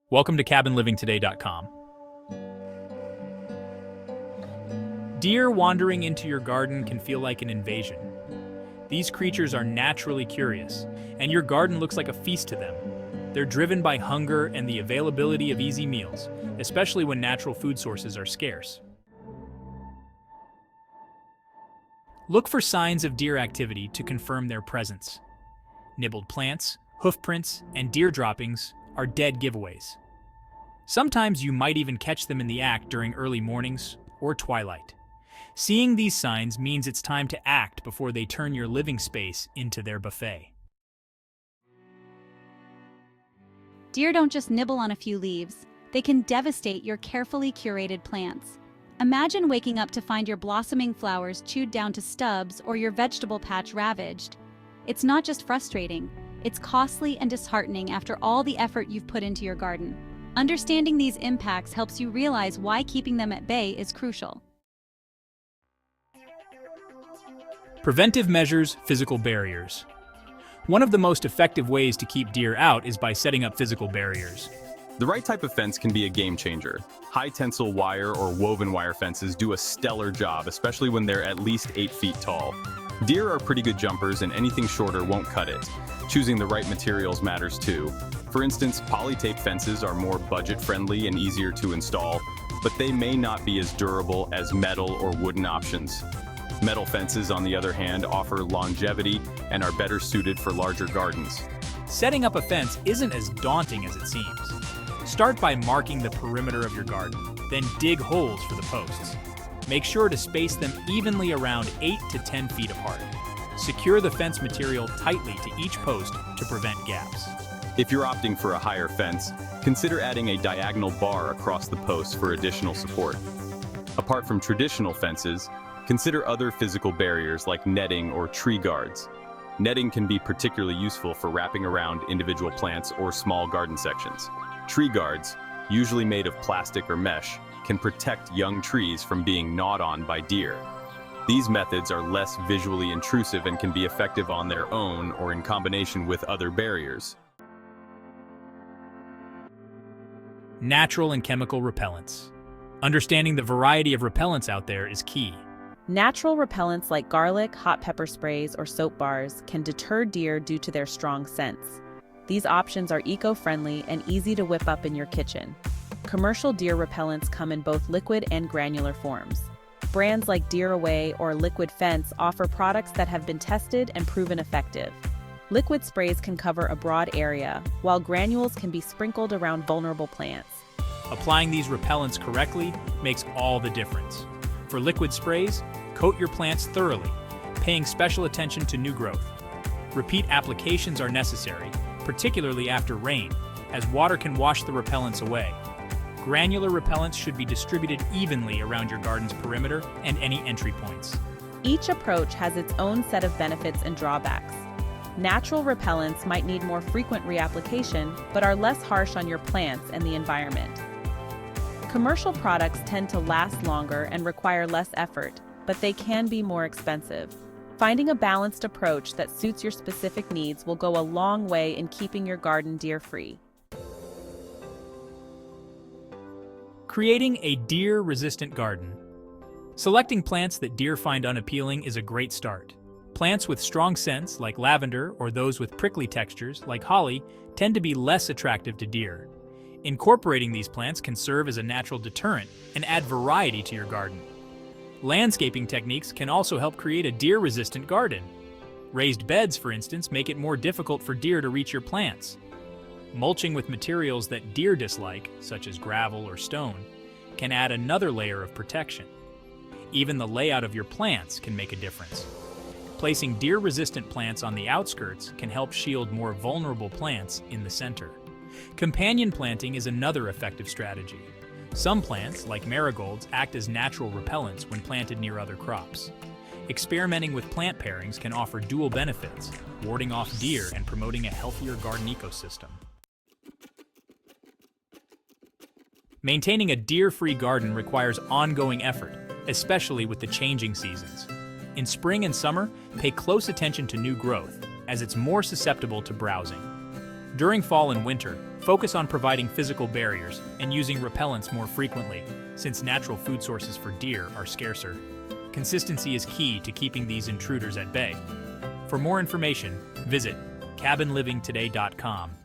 Welcome to CabinLivingToday.com. Deer wandering into your garden can feel like an invasion. These creatures are naturally curious, and your garden looks like a feast to them. They're driven by hunger and the availability of easy meals, especially when natural food sources are scarce. Look for signs of deer activity to confirm their presence. Nibbled plants, hoof prints, and deer droppings are dead giveaways. Sometimes you might even catch them in the act during early mornings or twilight. Seeing these signs means it's time to act before they turn your living space into their buffet. Deer don't just nibble on a few leaves, they can devastate your carefully curated plants. Imagine waking up to find your blossoming flowers chewed down to stubs or your vegetable patch ravaged. It's not just frustrating, it's costly and disheartening after all the effort you've put into your garden. Understanding these impacts helps you realize why keeping them at bay is crucial. Preventive measures, physical barriers. One of the most effective ways to keep deer out is by setting up physical barriers. The right type of fence can be a game changer. High-tensile wire or woven wire fences do a stellar job, especially when they're at least 8 feet tall. Deer are pretty good jumpers, and anything shorter won't cut it. Choosing the right materials matters too. For instance, polytape fences are more budget-friendly and easier to install, but they may not be as durable as metal or wooden options. Metal fences, on the other hand, offer longevity and are better suited for larger gardens. Setting up a fence isn't as daunting as it seems. Start by marking the perimeter of your garden, then dig holes for the posts. Make sure to space them evenly around 8 to 10 feet apart. Secure the fence material tightly to each post to prevent gaps. If you're opting for a higher fence, consider adding a diagonal bar across the posts for additional support. Apart from traditional fences, consider other physical barriers like netting or tree guards. Netting can be particularly useful for wrapping around individual plants or small garden sections. Tree guards, usually made of plastic or mesh, can protect young trees from being gnawed on by deer. These methods are less visually intrusive and can be effective on their own or in combination with other barriers. Natural and chemical repellents. Understanding the variety of repellents out there is key. Natural repellents like garlic, hot pepper sprays, or soap bars can deter deer due to their strong scents. These options are eco-friendly and easy to whip up in your kitchen. Commercial deer repellents come in both liquid and granular forms. Brands like Deer Away or Liquid Fence offer products that have been tested and proven effective. Liquid sprays can cover a broad area, while granules can be sprinkled around vulnerable plants. Applying these repellents correctly makes all the difference. For liquid sprays, coat your plants thoroughly, paying special attention to new growth. Repeat applications are necessary, particularly after rain, as water can wash the repellents away. Granular repellents should be distributed evenly around your garden's perimeter and any entry points. Each approach has its own set of benefits and drawbacks. Natural repellents might need more frequent reapplication, but are less harsh on your plants and the environment. Commercial products tend to last longer and require less effort, but they can be more expensive. Finding a balanced approach that suits your specific needs will go a long way in keeping your garden deer-free. Creating a deer-resistant garden. Selecting plants that deer find unappealing is a great start. Plants with strong scents, like lavender, or those with prickly textures, like holly, tend to be less attractive to deer. Incorporating these plants can serve as a natural deterrent and add variety to your garden. Landscaping techniques can also help create a deer-resistant garden. Raised beds, for instance, make it more difficult for deer to reach your plants. Mulching with materials that deer dislike, such as gravel or stone, can add another layer of protection. Even the layout of your plants can make a difference. Placing deer-resistant plants on the outskirts can help shield more vulnerable plants in the center. Companion planting is another effective strategy. Some plants, like marigolds, act as natural repellents when planted near other crops. Experimenting with plant pairings can offer dual benefits, warding off deer and promoting a healthier garden ecosystem. Maintaining a deer-free garden requires ongoing effort, especially with the changing seasons. In spring and summer, pay close attention to new growth, as it's more susceptible to browsing. During fall and winter, Focus on providing physical barriers and using repellents more frequently, since natural food sources for deer are scarcer. Consistency is key to keeping these intruders at bay. For more information, visit cabinlivingtoday.com.